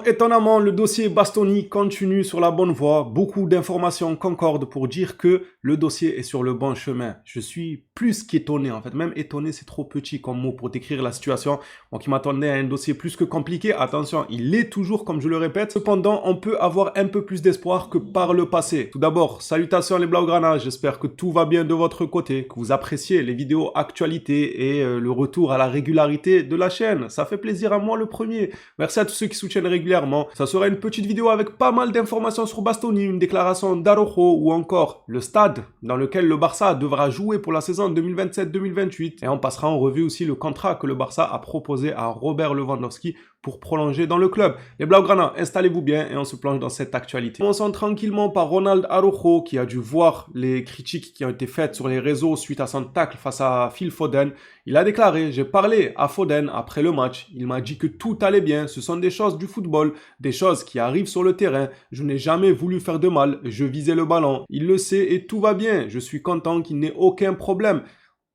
Étonnamment, le dossier Bastoni continue sur la bonne voie. Beaucoup d'informations concordent pour dire que le dossier est sur le bon chemin. Je suis plus qu'étonné, en fait. Même étonné, c'est trop petit comme mot pour décrire la situation. Donc, il m'attendait à un dossier plus que compliqué. Attention, il l'est toujours, comme je le répète. Cependant, on peut avoir un peu plus d'espoir que par le passé. Tout d'abord, salutations les Blaugrana. J'espère que tout va bien de votre côté, que vous appréciez les vidéos actualités et le retour à la régularité de la chaîne. Ça fait plaisir à moi le premier. Merci à tous ceux qui soutiennent régulièrement. Ça sera une petite vidéo avec pas mal d'informations sur Bastoni, une déclaration d'Araujo ou encore le stade dans lequel le Barça devra jouer pour la saison 2027-2028. Et on passera en revue aussi le contrat que le Barça a proposé à Robert Lewandowski pour prolonger dans le club. Les Blaugrana, installez-vous bien et on se plonge dans cette actualité. Commençons tranquillement par Ronald Araujo qui a dû voir les critiques qui ont été faites sur les réseaux suite à son tacle face à Phil Foden. Il a déclaré: j'ai parlé à Foden après le match, il m'a dit que tout allait bien, ce sont des choses du football, des choses qui arrivent sur le terrain, je n'ai jamais voulu faire de mal, je visais le ballon, il le sait et tout va bien, je suis content qu'il n'ait aucun problème.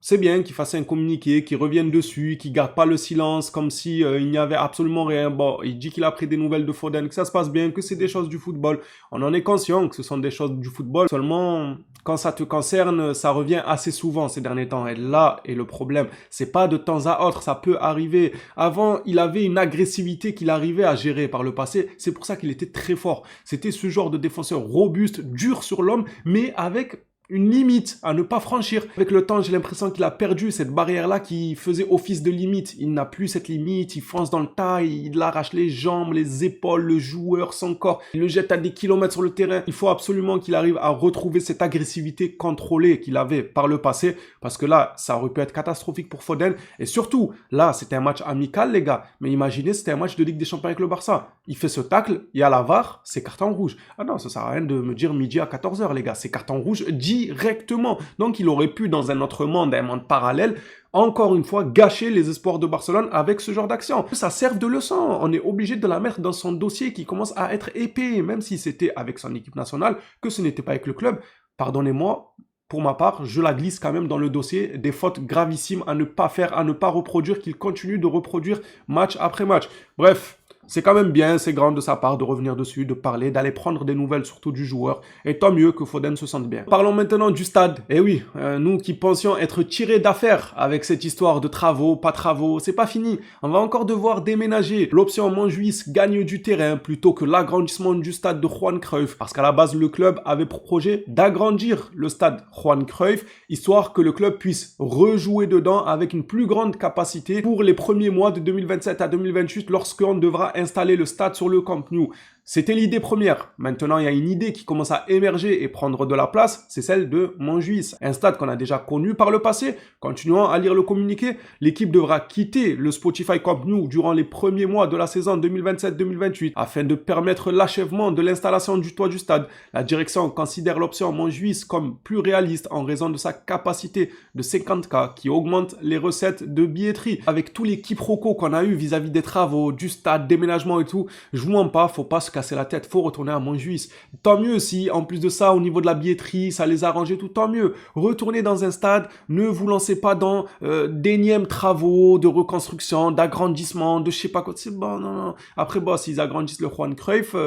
C'est bien qu'il fasse un communiqué, qu'il revienne dessus, qu'il garde pas le silence comme si il n'y avait absolument rien. Bon, il dit qu'il a pris des nouvelles de Foden, que ça se passe bien, que c'est des choses du football. On en est conscient que ce sont des choses du football. Seulement, quand ça te concerne, ça revient assez souvent ces derniers temps. Et là est le problème. C'est pas de temps à autre, ça peut arriver. Avant, il avait une agressivité qu'il arrivait à gérer par le passé. C'est pour ça qu'il était très fort. C'était ce genre de défenseur robuste, dur sur l'homme, mais avec une limite à ne pas franchir. Avec le temps, j'ai l'impression qu'il a perdu cette barrière-là qui faisait office de limite. Il n'a plus cette limite, il fonce dans le tas, il arrache les jambes, les épaules, le joueur, son corps. Il le jette à des kilomètres sur le terrain. Il faut absolument qu'il arrive à retrouver cette agressivité contrôlée qu'il avait par le passé, parce que là, ça aurait pu être catastrophique pour Foden. Et surtout, là, c'était un match amical, les gars. Mais imaginez, c'était un match de Ligue des Champions avec le Barça. Il fait ce tacle, il y a la VAR, c'est carton rouge. Ah non, ça sert à rien de me dire midi à 14h, les gars. C'est carton rouge directement. Donc il aurait pu, dans un autre monde, un monde parallèle, encore une fois, gâcher les espoirs de Barcelone avec ce genre d'action. Ça sert de leçon. On est obligé de la mettre dans son dossier qui commence à être épais, même si c'était avec son équipe nationale, que ce n'était pas avec le club. Pardonnez-moi, pour ma part, je la glisse quand même dans le dossier des fautes gravissimes à ne pas faire, à ne pas reproduire, qu'il continue de reproduire match après match. Bref. C'est quand même bien, c'est grand de sa part de revenir dessus, de parler, d'aller prendre des nouvelles surtout du joueur. Et tant mieux que Foden se sente bien. Parlons maintenant du stade. Eh oui, nous qui pensions être tirés d'affaire avec cette histoire de travaux, pas travaux, c'est pas fini. On va encore devoir déménager. L'option Montjuïc gagne du terrain plutôt que l'agrandissement du stade de Johan Cruyff. Parce qu'à la base, le club avait pour projet d'agrandir le stade Johan Cruyff, histoire que le club puisse rejouer dedans avec une plus grande capacité pour les premiers mois de 2027 à 2028 lorsqu'on devra installer le stade sur le Camp Nou. C'était l'idée première. Maintenant, il y a une idée qui commence à émerger et prendre de la place, c'est celle de Montjuïc. Un stade qu'on a déjà connu par le passé. Continuons à lire le communiqué. L'équipe devra quitter le Spotify Camp Nou durant les premiers mois de la saison 2027-2028 afin de permettre l'achèvement de l'installation du toit du stade. La direction considère l'option Montjuïc comme plus réaliste en raison de sa capacité de 50K qui augmente les recettes de billetterie. Avec tous les quiproquos qu'on a eu vis-à-vis des travaux, du stade, déménagement et tout, jouons pas, faut pas se casser la tête, faut retourner à Montjuïc. Tant mieux si, en plus de ça, au niveau de la billetterie, ça les a arrangés tout, tant mieux. Retournez dans un stade, ne vous lancez pas dans d'énièmes travaux, de reconstruction, d'agrandissement, de je sais pas quoi. C'est bon, non, non. Après, bon, s'ils agrandissent le Johan Cruyff,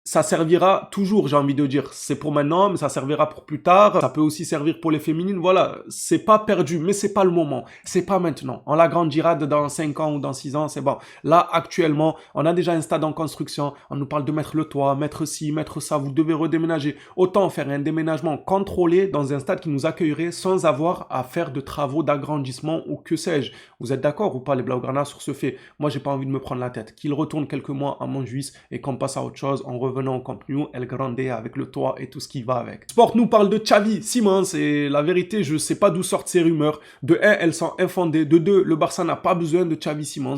ça servira toujours, j'ai envie de dire. C'est pour maintenant, mais ça servira pour plus tard. Ça peut aussi servir pour les féminines. Voilà, c'est pas perdu, mais c'est pas le moment. C'est pas maintenant. On l'agrandira dans 5 ans ou dans 6 ans, c'est bon. Là, actuellement, on a déjà un stade en construction. On nous parle de mettre le toit, mettre ci, mettre ça. Vous devez redéménager. Autant faire un déménagement contrôlé dans un stade qui nous accueillerait sans avoir à faire de travaux d'agrandissement ou que sais-je. Vous êtes d'accord ou pas, les Blaugrana, sur ce fait? Moi, j'ai pas envie de me prendre la tête. Qu'il retourne quelques mois à Montjuïc et qu'on passe à autre chose. On revenant au Camp Nou, El Grande avec le toit et tout ce qui va avec. Sport nous parle de Xavi Simons et la vérité, je sais pas d'où sortent ces rumeurs. De 1, elles sont infondées. De 2, le Barça n'a pas besoin de Xavi Simons.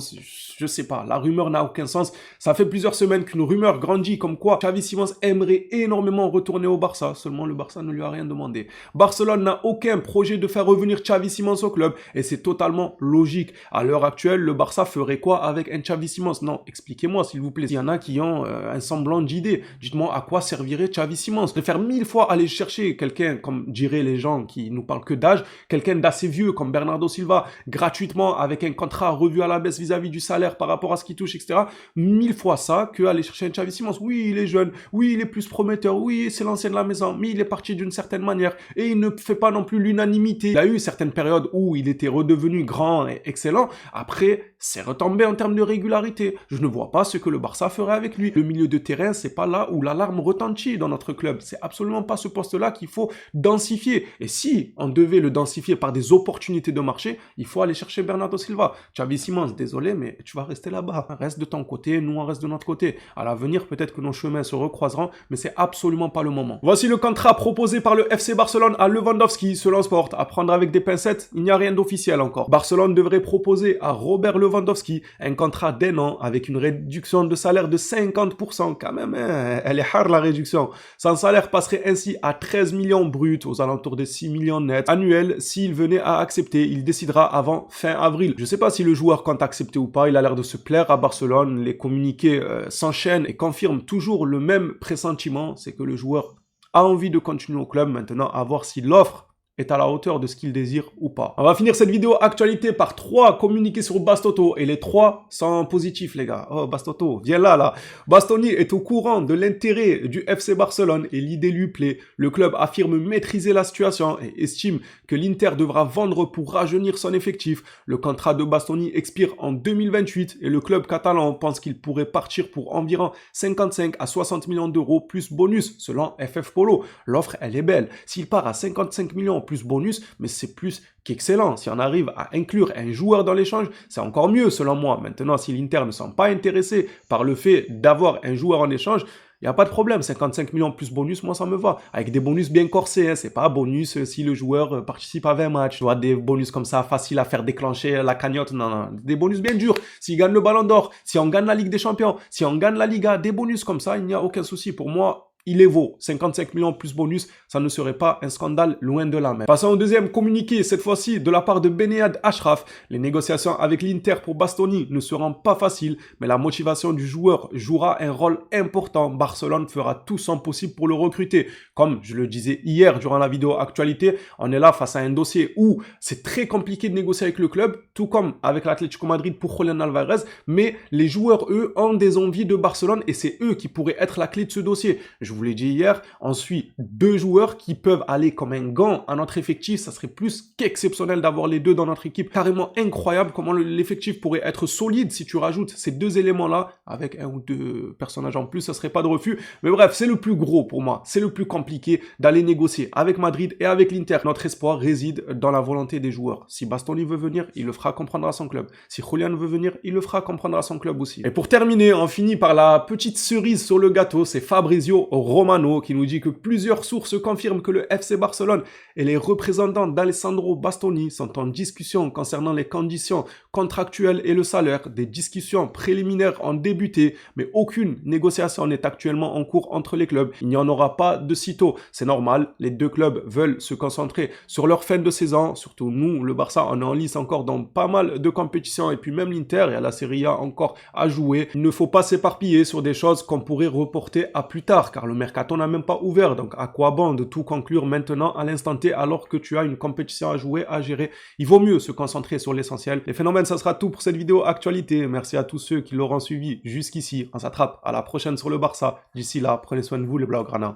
Je sais pas, la rumeur n'a aucun sens. Ça fait plusieurs semaines qu'une rumeur grandit comme quoi Xavi Simons aimerait énormément retourner au Barça. Seulement le Barça ne lui a rien demandé. Barcelone n'a aucun projet de faire revenir Xavi Simons au club et c'est totalement logique. À l'heure actuelle, le Barça ferait quoi avec un Xavi Simons? Non, expliquez-moi s'il vous plaît. Il y en a qui ont un semblant d'idée idée. Dites-moi à quoi servirait Xavi Simons. Je préfère 1000 fois aller chercher quelqu'un, comme diraient les gens qui nous parlent que d'âge, quelqu'un d'assez vieux comme Bernardo Silva, gratuitement, avec un contrat revu à la baisse vis-à-vis du salaire par rapport à ce qu'il touche, etc. 1000 fois ça que aller chercher un Xavi Simons. Oui, il est jeune, oui, il est plus prometteur, oui, c'est l'ancien de la maison, mais il est parti d'une certaine manière et il ne fait pas non plus l'unanimité. Il a eu certaines périodes où il était redevenu grand et excellent. Après, c'est retombé en termes de régularité. Je ne vois pas ce que le Barça ferait avec lui. Le milieu de terrain, c'est pas là où l'alarme retentit dans notre club. C'est absolument pas ce poste-là qu'il faut densifier. Et si on devait le densifier par des opportunités de marché, il faut aller chercher Bernardo Silva. Xavi Simons, désolé, mais tu vas rester là-bas. Reste de ton côté, nous on reste de notre côté. À l'avenir, peut-être que nos chemins se recroiseront, mais c'est absolument pas le moment. Voici le contrat proposé par le FC Barcelone à Lewandowski, selon Sport. À prendre avec des pincettes, il n'y a rien d'officiel encore. Barcelone devrait proposer à Robert Lewandowski un contrat d'1 an avec une réduction de salaire de 50%. Quand même, hein, elle est hard la réduction. Son salaire passerait ainsi à 13 millions bruts, aux alentours de 6 millions nets annuels. S'il venait à accepter, il décidera avant fin avril. Je sais pas si le joueur compte accepter ou pas, il a l'air de se plaire à Barcelone. Les communiqués s'enchaînent et confirment toujours le même pressentiment, c'est que le joueur a envie de continuer au club. Maintenant, à voir si l'offre est à la hauteur de ce qu'il désire ou pas. On va finir cette vidéo actualité par 3 communiqués sur Bastoto et les 3 sont positifs les gars. Oh Bastoto, viens là. Bastoni est au courant de l'intérêt du FC Barcelone et l'idée lui plaît. Le club affirme maîtriser la situation et estime que l'Inter devra vendre pour rajeunir son effectif. Le contrat de Bastoni expire en 2028 et le club catalan pense qu'il pourrait partir pour environ 55 à 60 millions d'euros plus bonus selon FF Polo. L'offre elle est belle. S'il part à 55 millions plus bonus, mais c'est plus qu'excellent. Si on arrive à inclure un joueur dans l'échange, c'est encore mieux selon moi. Maintenant, si l'Inter ne sont pas intéressés par le fait d'avoir un joueur en échange, il n'y a pas de problème, 55 millions plus bonus, moi ça me va. Avec des bonus bien corsés, hein. C'est pas bonus si le joueur participe à 20 matchs. Tu vois, des bonus comme ça, faciles à faire déclencher la cagnotte, non. Des bonus bien durs. S'il gagne le Ballon d'Or, si on gagne la Ligue des Champions, si on gagne la Liga, des bonus comme ça, il n'y a aucun souci. Pour moi, il les vaut. 55 millions plus bonus, ça ne serait pas un scandale, loin de là même. Passons au deuxième communiqué, cette fois-ci de la part de Benéad Achraf. Les négociations avec l'Inter pour Bastoni ne seront pas faciles, mais la motivation du joueur jouera un rôle important. Barcelone fera tout son possible pour le recruter. Comme je le disais hier durant la vidéo actualité, on est là face à un dossier où c'est très compliqué de négocier avec le club, tout comme avec l'Atlético Madrid pour Julián Alvarez, mais les joueurs, eux, ont des envies de Barcelone et c'est eux qui pourraient être la clé de ce dossier. Je vous l'ai dit hier, on suit 2 joueurs qui peuvent aller comme un gant à notre effectif. Ça serait plus qu'exceptionnel d'avoir les 2 dans notre équipe. Carrément incroyable comment l'effectif pourrait être solide si tu rajoutes ces 2 éléments-là avec 1 ou 2 personnages en plus. Ça serait pas de refus. Mais bref, c'est le plus gros pour moi. C'est le plus compliqué d'aller négocier avec Madrid et avec l'Inter. Notre espoir réside dans la volonté des joueurs. Si Bastoni veut venir, il le fera comprendre à son club. Si Julián veut venir, il le fera comprendre à son club aussi. Et pour terminer, on finit par la petite cerise sur le gâteau. C'est Fabrizio Romano qui nous dit que plusieurs sources confirment que le FC Barcelone et les représentants d'Alessandro Bastoni sont en discussion concernant les conditions contractuelles et le salaire. Des discussions préliminaires ont débuté, mais aucune négociation n'est actuellement en cours entre les clubs. Il n'y en aura pas de sitôt. C'est normal, les 2 clubs veulent se concentrer sur leur fin de saison. Surtout nous, le Barça, on est en lice encore dans pas mal de compétitions et puis même l'Inter, il y a la Serie A encore à jouer. Il ne faut pas s'éparpiller sur des choses qu'on pourrait reporter à plus tard, car le mercato n'a même pas ouvert, donc à quoi bon de tout conclure maintenant à l'instant T alors que tu as une compétition à jouer, à gérer. Il vaut mieux se concentrer sur l'essentiel. Les phénomènes, ça sera tout pour cette vidéo actualité. Merci à tous ceux qui l'auront suivi jusqu'ici. On s'attrape à la prochaine sur le Barça. D'ici là, prenez soin de vous les Blaugrana.